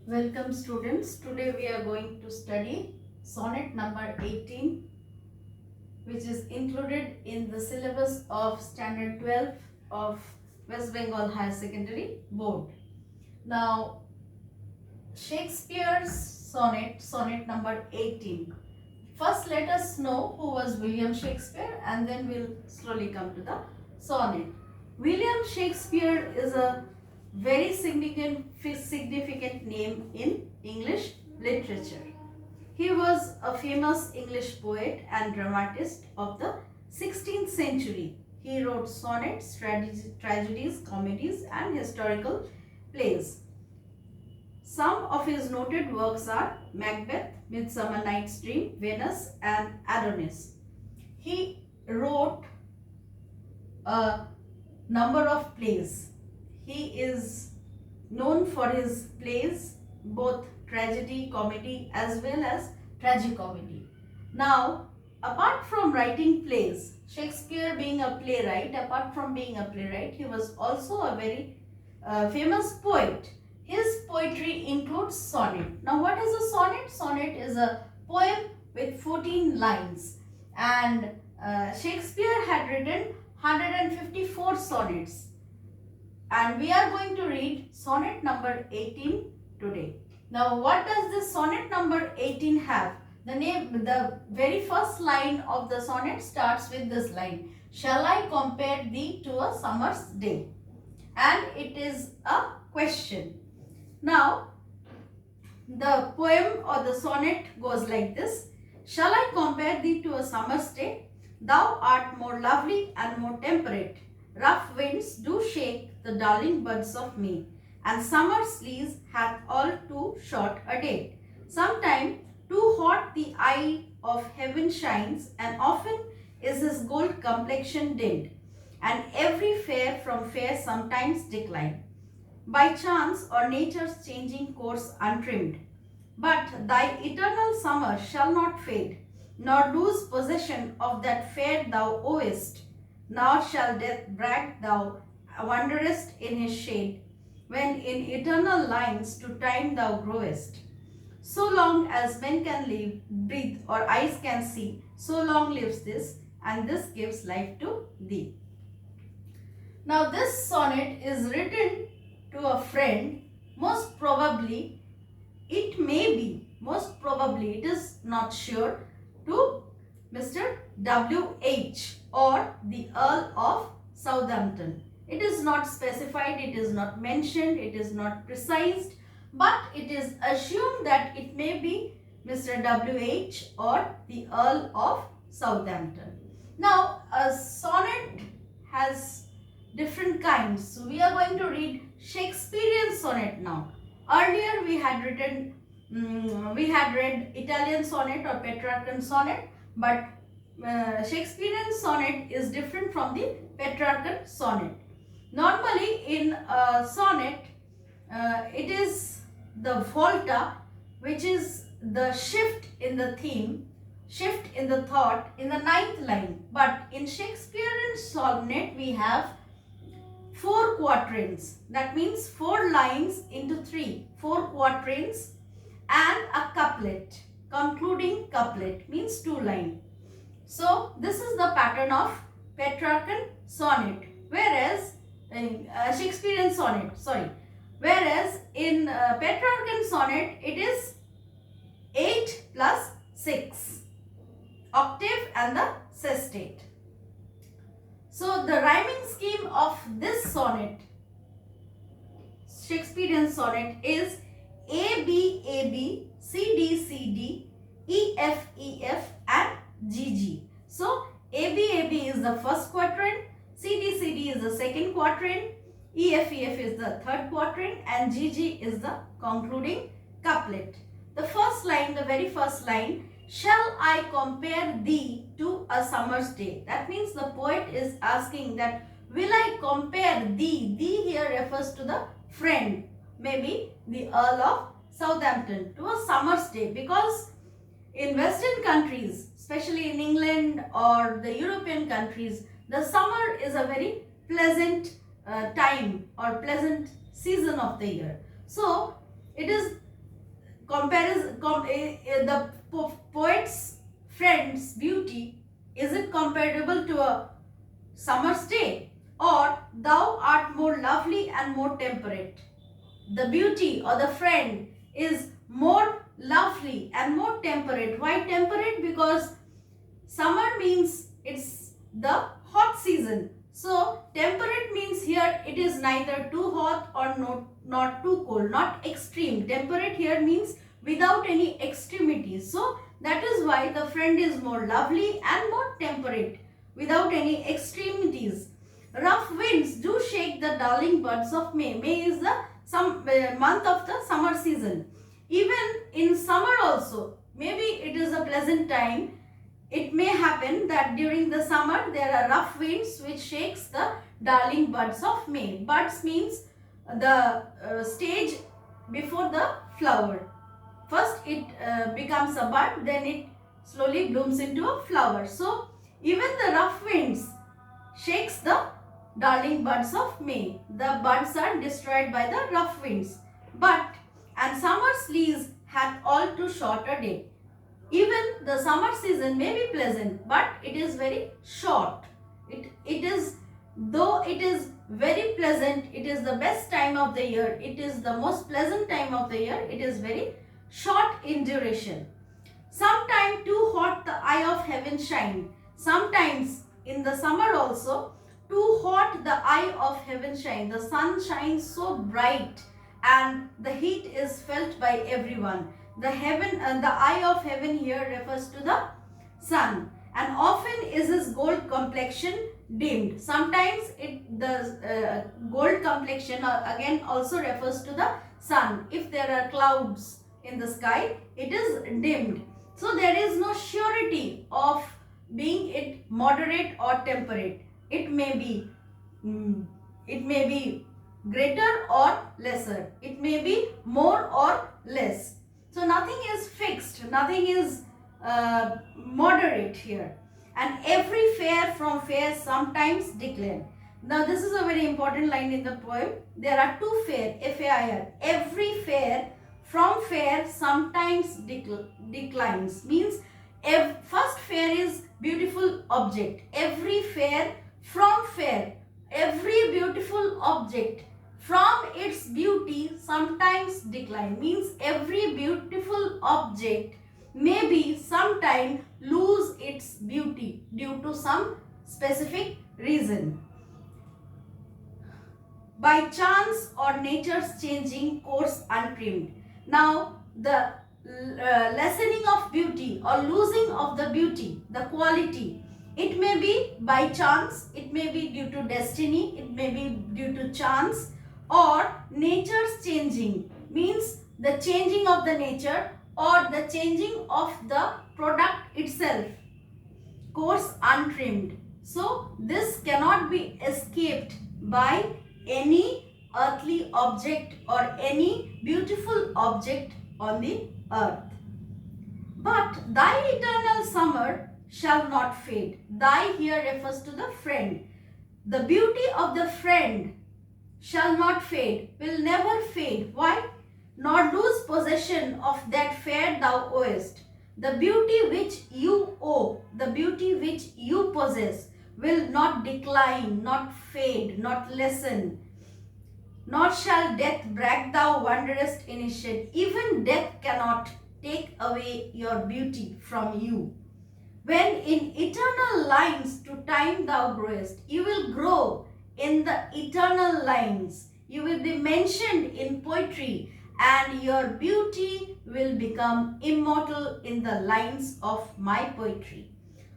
Welcome students. Today we are going to study sonnet number 18, which is included in the syllabus of standard 12 of West Bengal Higher Secondary Board. Now Shakespeare's sonnet number 18. First let us know who was William Shakespeare and then we'll slowly come to the sonnet. William Shakespeare is a very significant name in English literature. He was a famous English poet and dramatist of the 16th century. He wrote sonnets, tragedies, comedies and historical plays. Some of his noted works are Macbeth, Midsummer Night's Dream, Venus and Adonis. He wrote a number of plays. He is known for his plays, both tragedy, comedy as well as tragicomedy. Now, apart from writing plays, Shakespeare being a playwright, he was also a very famous poet. His poetry includes sonnet. Now, what is a sonnet? Sonnet is a poem with 14 lines, and Shakespeare had written 154 sonnets. And we are going to read sonnet number 18 today. Now, what does this sonnet number 18 have? The very first line of the sonnet starts with this line. Shall I compare thee to a summer's day? And it is a question. Now, the poem or the sonnet goes like this. Shall I compare thee to a summer's day? Thou art more lovely and more temperate. Rough winds do shake the darling buds of May, and summer's lease hath all too short a date. Sometime too hot the eye of heaven shines, and often is his gold complexion dimmed, and every fair from fair sometimes decline, by chance or nature's changing course untrimmed. But thy eternal summer shall not fade, nor lose possession of that fair thou owest, nor shall death brag thou wanderest in his shade, when in eternal lines to time thou growest. So long as men can live, breathe, or eyes can see, so long lives this, and this gives life to thee. Now this sonnet is written to a friend. Most probably, it is not sure, to Mr. W.H. or the Earl of Southampton. It is not specified, it is not mentioned, it is not precised, but it is assumed that it may be Mr. W.H. or the Earl of Southampton. Now, a sonnet has different kinds. So, we are going to read Shakespearean sonnet now. Earlier, we had read Italian sonnet or Petrarchan sonnet, but Shakespearean sonnet is different from the Petrarchan sonnet. Normally in a sonnet, it is the volta, which is the shift in the theme, shift in the thought in the 9th line. But in Shakespearean sonnet, we have 4 quatrains. That means 4 lines into 3, 4 quatrains and a couplet. Concluding couplet means 2 lines. So, this is the pattern of Petrarchan sonnet, whereas in Shakespearean sonnet, whereas in Petrarchan sonnet, it is 8 plus 6, octave and the sestate. So, the rhyming scheme of this sonnet, Shakespearean sonnet, is A, B, A, B, C, D, C, D, E, F, E, F and G, G. So, A, B is the first quatrain, C, D, C, D is the second quatrain, E, F, E, F is the third quatrain and G, G is the concluding couplet. The first line, the very first line, shall I compare thee to a summer's day? That means the poet is asking that, will I compare thee? Thee here refers to the friend, maybe the Earl of Southampton, to a summer's day, because in Western countries, especially in England or the European countries, the summer is a very pleasant time or pleasant season of the year. So, it is poet's friend's beauty, is it comparable to a summer's day? Or thou art more lovely and more temperate? The beauty or the friend is more lovely and more temperate. Why temperate? Because summer means it's the hot season. So temperate means here it is neither too hot or not too cold, not extreme. Temperate here means without any extremities. So that is why the friend is more lovely and more temperate, without any extremities. Rough winds do shake the darling buds of May. May is the month of the summer season. Even in summer also, maybe it is a pleasant time. It may happen that during the summer there are rough winds which shakes the darling buds of May. Buds means the stage before the flower. First it becomes a bud, then it slowly blooms into a flower. So even the rough winds shakes the darling buds of May. The buds are destroyed by the rough winds. And summer's lease hath all too short a day. Even the summer season may be pleasant, but it is very short. Though it is very pleasant, it is the best time of the year, it is the most pleasant time of the year, it is very short in duration. Sometime too hot the eye of heaven shine. Sometimes in the summer also, too hot the eye of heaven shine. The sun shines so bright and the heat is felt by everyone. The eye of heaven here refers to the sun, and often is his gold complexion dimmed. Sometimes the gold complexion again also refers to the sun. If there are clouds in the sky, it is dimmed. So there is no surety of being it moderate or temperate. It may be greater or lesser. It may be more or less. So nothing is fixed, nothing is moderate here. And every fair from fair sometimes decline. Now this is a very important line in the poem. There are two fair, F-A-I-R. Every fair from fair sometimes declines. Means first fair is beautiful object. Every fair from fair. Every beautiful object from its beauty sometimes decline. Means every beautiful object may be sometime lose its beauty due to some specific reason. By chance or nature's changing course untrimmed. Now the lessening of beauty or losing of the beauty, the quality, it may be by chance, it may be due to destiny, it may be due to chance, or nature's changing, means the changing of the nature or the changing of the product itself, course untrimmed. So this cannot be escaped by any earthly object or any beautiful object on the earth. But thy eternal summer shall not fade. Thy here refers to the friend. The beauty of the friend shall not fade, will never fade. Why? Nor lose possession of that fair thou owest. The beauty which you owe, the beauty which you possess, will not decline, not fade, not lessen. Nor shall death brag thou wanderest in his shade. Even death cannot take away your beauty from you. When in eternal lines to time thou growest, you will grow in the eternal lines. You will be mentioned in poetry and your beauty will become immortal in the lines of my poetry.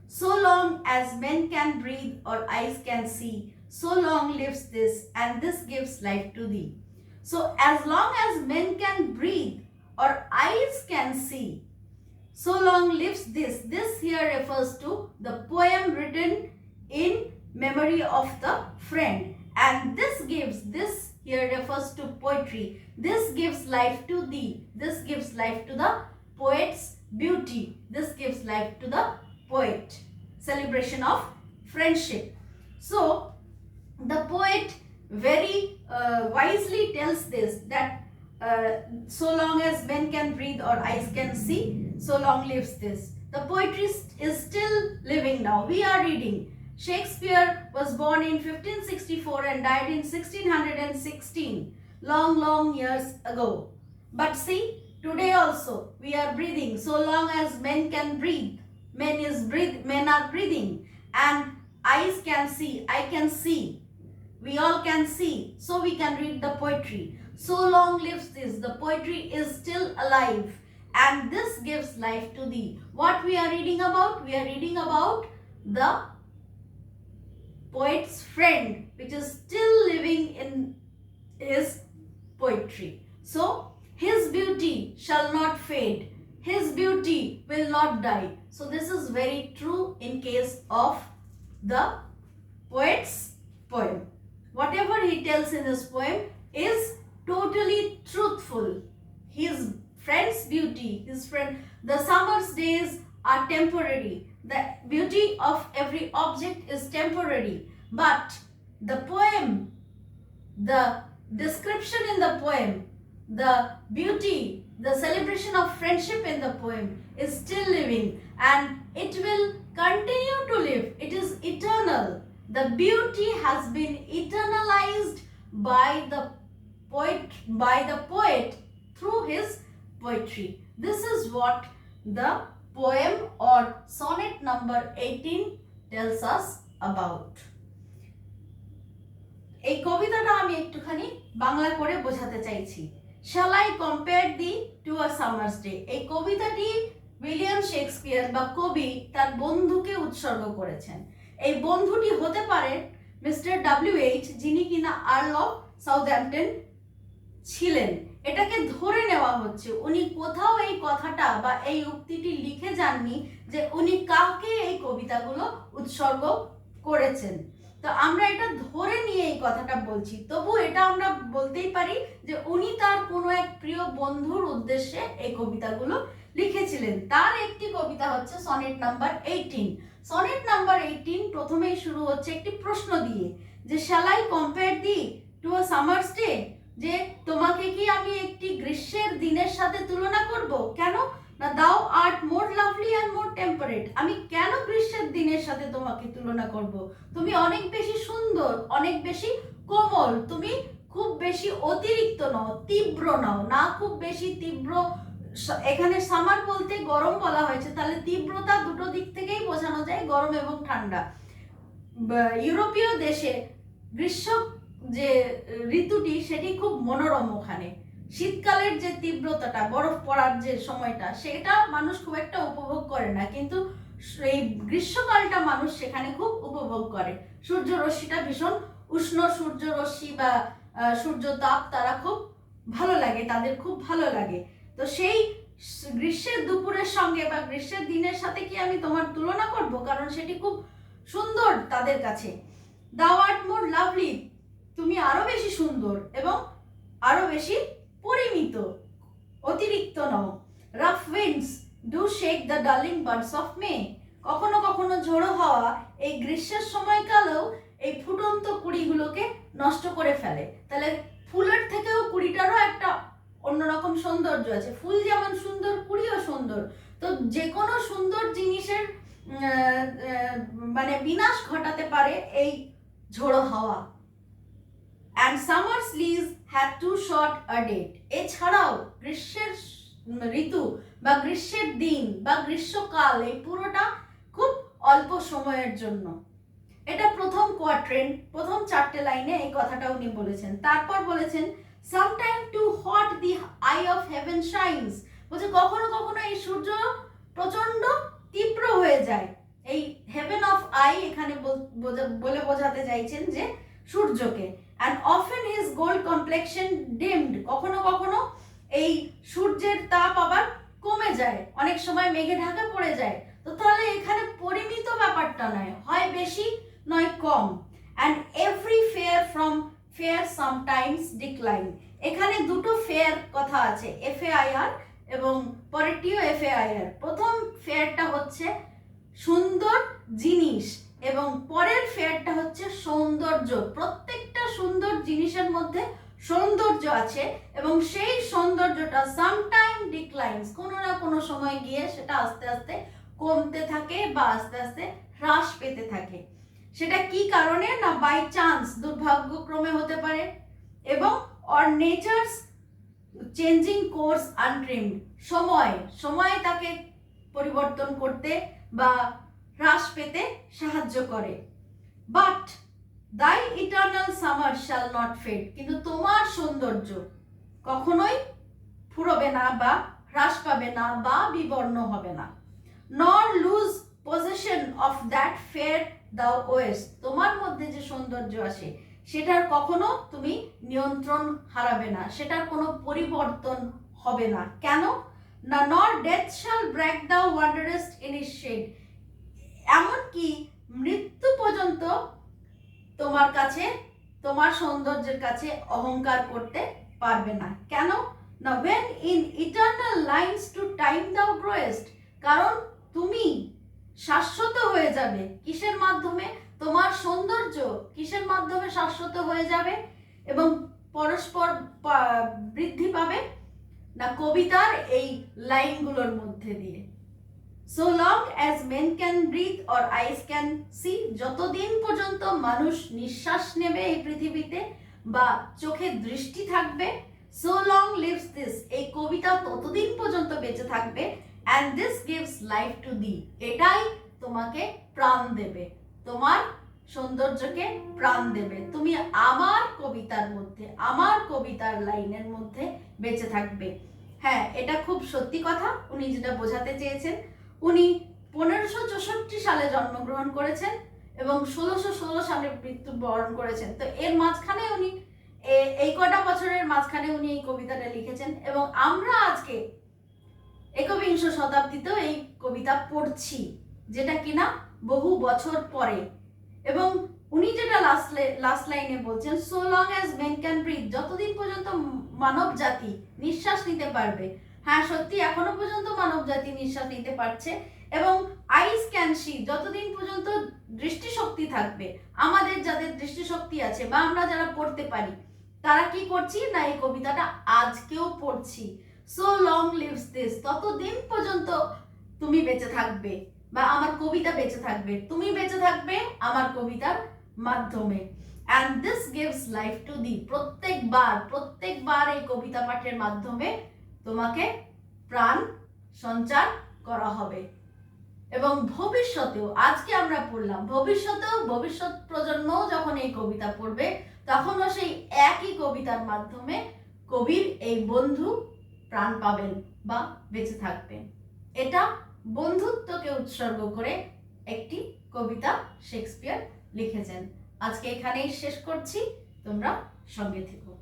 So long as men can breathe or eyes can see, so long lives this, and this gives life to thee. So as long as men can breathe or eyes can see, so long lives this. This here refers to the poem written in memory of the friend. And this here refers to poetry. This gives life to thee. This gives life to the poet's beauty. This gives life to the poet. Celebration of friendship. So the poet very wisely tells this, that so long as men can breathe or eyes can see, so long lives this. The poetry is still living now. We are reading. Shakespeare was born in 1564 and died in 1616, long years ago. But see, today also we are breathing. So long as men can breathe, men are breathing, and eyes can see, I can see, we all can see, so we can read the poetry. So long lives this. The poetry is still alive, and this gives life to thee. What we are reading about? We are reading about the poet's friend, which is still living in his poetry. So, his beauty shall not fade. His beauty will not die. So, this is very true in case of the poet's poem. Whatever he tells in his poem is totally truthful. His friend's beauty, the summer's days are temporary. The beauty of every object is temporary. But the poem, the description in the poem, the beauty, the celebration of friendship in the poem is still living, and it will continue to live. It is eternal. The beauty has been eternalized by the poet through his poetry. This is what the poem or sonnet number 18 tells us about. এই কবিতাটা আমি একটুখানি বাংলা করে বোঝাতে চাইছি। Shall I compare thee to a summer's day? এই কবিতাটি William Shakespeare বা কবি তার বন্ধুকে উৎসর্গ করেছেন। এই বন্ধুটি হতে পারে মিস্টার WH, যিনি কিনা আর্ল অফ সাউথহ্যাম্পটন ছিলেন। এটাকে ধরে নেওয়া হচ্ছে, উনি কোথাও এই কথাটা বা এই উক্তিটি লিখে যাননি যে উনি কাকে এই কবিতাগুলো উৎসর্গ করেছেন। তো আমরা এটা ধরে নিয়ে এই কথাটা বলছি, তবু এটা আমরা বলতেই পারি যে উনি তার কোনো এক প্রিয় বন্ধুর উদ্দেশ্যে এই কবিতাগুলো লিখেছিলেন। তার একটি কবিতা হচ্ছে সনেট নাম্বার 18। সনেট নাম্বার 18 প্রথমেই শুরু হচ্ছে একটি প্রশ্ন দিয়ে, যে shall I compare thee to a summer's day, যে তোমাকে কি আমি একটি গ্রীষ্মের দিনের সাথে তুলনা করব? কেন না, দাও art more lovely and more temperate. আমি কেন গ্রীষ্মের দিনের সাথে তোমাকে তুলনা করব? তুমি অনেক বেশি সুন্দর, অনেক বেশি কোমল, তুমি খুব বেশি অতিরিক্ত নও, তীব্র নও, না খুব বেশি তীব্র। এখানে সামার বলতে গরম বলা হয়েছে, তাহলে তীব্রতা দুটো দিক থেকেই বোঝানো যায়, গরম এবং ঠান্ডা। ইউরোপীয় দেশে গ্রীষ্ম যে ঋতুটি সেটি খুব মনোরম। ওখানে শীতকালের যে তীব্রতাটা, বরফ পড়ার যে সময়টা, সেটা মানুষ খুব একটা উপভোগ করে না, কিন্তু এই গ্রীষ্মকালটা মানুষ সেখানে খুব উপভোগ করে। সূর্যরশ্মিটা ভীষণ উষ্ণ, সূর্যরশ্মি বা সূর্য তাপ তারা খুব ভালো লাগে, তাদের খুব ভালো লাগে। তো সেই গ্রীষ্মের দুপুরের সঙ্গে বা গ্রীষ্মের দিনের সাথে কি আমি তোমার তুলনা করব? কারণ সেটি খুব সুন্দর তাদের কাছে। দাও আর্ট মোর লাভলি, তুমি আরো বেশি সুন্দর এবং আরো বেশি পরিমিত, অতিরিক্ত নও। Rough winds do shake the darling birds of May, কখনো কখনো ঝোড়ো হাওয়া এই গ্রীষ্মের সময়কালেও এই ফুটন্ত কুড়িগুলোকে নষ্ট করে ফেলে। তাহলে ফুলের থেকেও কুড়িটারও একটা অন্যরকম সৌন্দর্য আছে। ফুল যেমন সুন্দর, কুড়িও সুন্দর। তো যে কোনো সুন্দর জিনিসের মানে বিনাশ ঘটাতে পারে এই ঝোড়ো হাওয়া। And summer's leaves had too short a date. এছাড়াও গ্রীষ্মের ঋতু বা গ্রীষ্মের দিন বা গ্রীষ্মকাল এই পুরোটা খুব অল্প সময়ের জন্য। এটা প্রথম কোয়াট্রেন্ট, প্রথম 4টে লাইনে এই কথাটা উনি বলেছেন। তারপর বলেছেন sometime too hot the eye of heaven shines, বলছে কখনো কখনো এই সূর্য প্রচন্ড তীব্র হয়ে যায়। এই হেভেন অফ আই এখানে বলে বোঝাতে চাইছেন যে সূর্যকে। and often his gold complexion dimmed, কখনো কখনো এই সূর্যের তাপ আবার কমে যায়, অনেক সময় মেঘে ঢাকা পড়ে যায়। তো তাহলে এখানে পরিমিত ব্যাপারটা নয়, হয় বেশি নয় কম। and every fair from fair sometimes decline, এখানে দুটো ফেয়ার কথা আছে, FAIR এবং পরেরটিও FAIR। প্রথম ফেয়ারটা হচ্ছে সুন্দর জিনিস এবং পরের ফেয়ারটা হচ্ছে সৌন্দর্য। প্রত্যেকটা সুন্দর জিনিসের মধ্যে সৌন্দর্য আছে এবং সেই সৌন্দর্যটা সামটাইম ডিক্লাইন্স, কোনো না কোনো সময় গিয়ে সেটা আস্তে আস্তে কমতে থাকে বা আস্তে আস্তে হ্রাস পেতে থাকে। সেটা কি কারণে? না বাই চান্স, দুর্ভাগ্যক্রমে হতে পারে, এবং or nature's changing course untrimmed, সময় তাকে পরিবর্তন করতে বা হ্রাস পেতে সাহায্য করে। But thy eternal summer shall not fade, কিন্তু তোমার সৌন্দর্য কখনোই ফুরবে না বা হ্রাস পাবে না বা বিবর্ণ হবে না। Nor lose possession of that fair thou ow'st, তোমার মধ্যে যে সৌন্দর্য আসে সেটার কখনো তুমি নিয়ন্ত্রণ হারাবে না, সেটার কোনো পরিবর্তন হবে না। কেন? না নর ডেথ শ্যাল ব্রেক দাও ওয়ান্ডারেস্ট ইন ইটস শেড, এমনকি মৃত্যু পর্যন্ত তোমার কাছে, তোমার সৌন্দর্যের কাছে অহংকার করতে পারবে না। কেন? না when in eternal lines to time thou growest, কারণ তুমি শাশ্বত হয়ে যাবে। কিসের মাধ্যমে? তোমার সৌন্দর্য কিসের মাধ্যমে শাশ্বত হয়ে যাবে এবং পরস্পর বৃদ্ধি পাবে? না কবিতার এই লাইনগুলোর মধ্যে দিয়ে। So long as men can breathe or eyes can see, যতদিন পর্যন্ত মানুষ নিঃশ্বাস নেবে এই পৃথিবীতে বা চোখে দৃষ্টি থাকবে, so long lives this, এই কবিতা ততদিন পর্যন্ত বেঁচে থাকবে, and this gives life to thee, এটাই তোমাকে প্রাণ দেবে, তোমার সৌন্দর্যকে প্রাণ দেবে। তুমি আমার কবিতার মধ্যে, আমার কবিতার লাইনের মধ্যে বেঁচে থাকবে। হ্যাঁ, এটা খুব সত্যি কথা উনি যেটা বোঝাতে চেয়েছেন। উনি 1564 সালে জন্মগ্রহণ করেছেন এবং 1616 সালে মৃত্যুবরণ করেছেন। তো এর মাঝখানে উনি এই কটা বছরের মাঝখানে উনি এই কবিতাটা লিখেছেন এবং আমরা আজকে একবিংশ শতাব্দীতেও এই কবিতা পড়ছি, যেটা কিনা বহু বছর পরে। এবং উনি যেটা লাস্ট লাইনে বলছেন, so long as men can breathe, যতদিন পর্যন্ত মানব জাতি নিঃশ্বাস নিতে পারবে। হ্যাঁ সত্যি, এখনো পর্যন্ত মানব জাতি নিঃশ্বাস নিতে পারছে। এবং আইস ক্যান সি, যতদিন পর্যন্ত দৃষ্টিশক্তি থাকবে, আমাদের যাদের দৃষ্টিশক্তি আছে বা আমরা যারা পড়তে পারি, তারা কি করছি? না এই কবিতাটা আজকেও পড়ছি। সো লং লিভস দিস, ততদিন পর্যন্ত তুমি বেঁচে থাকবে বা আমার কবিতা বেঁচে থাকবে, তুমি বেঁচে থাকবে আমার কবিতার মাধ্যমে। and this gives life to thee, প্রত্যেকবার এই কবিতা পাঠের মাধ্যমে তোমাকে প্রাণ সঞ্চার করা হবে। এবং ভবিষ্যতেও, আজকে আমরা পড়লাম, ভবিষ্যতেও ভবিষ্যৎ প্রজন্মও যখন এই কবিতা পড়বে তখনও সেই একই কবিতার মাধ্যমে কবির এই বন্ধু প্রাণ পাবেন বা বেঁচে থাকবেন। এটা বন্ধুত্বকে উৎসর্গ করে একটি কবিতা শেক্সপিয়ার লিখেছেন। আজকে এখানেই শেষ করছি, তোমরা সঙ্গে থেকো।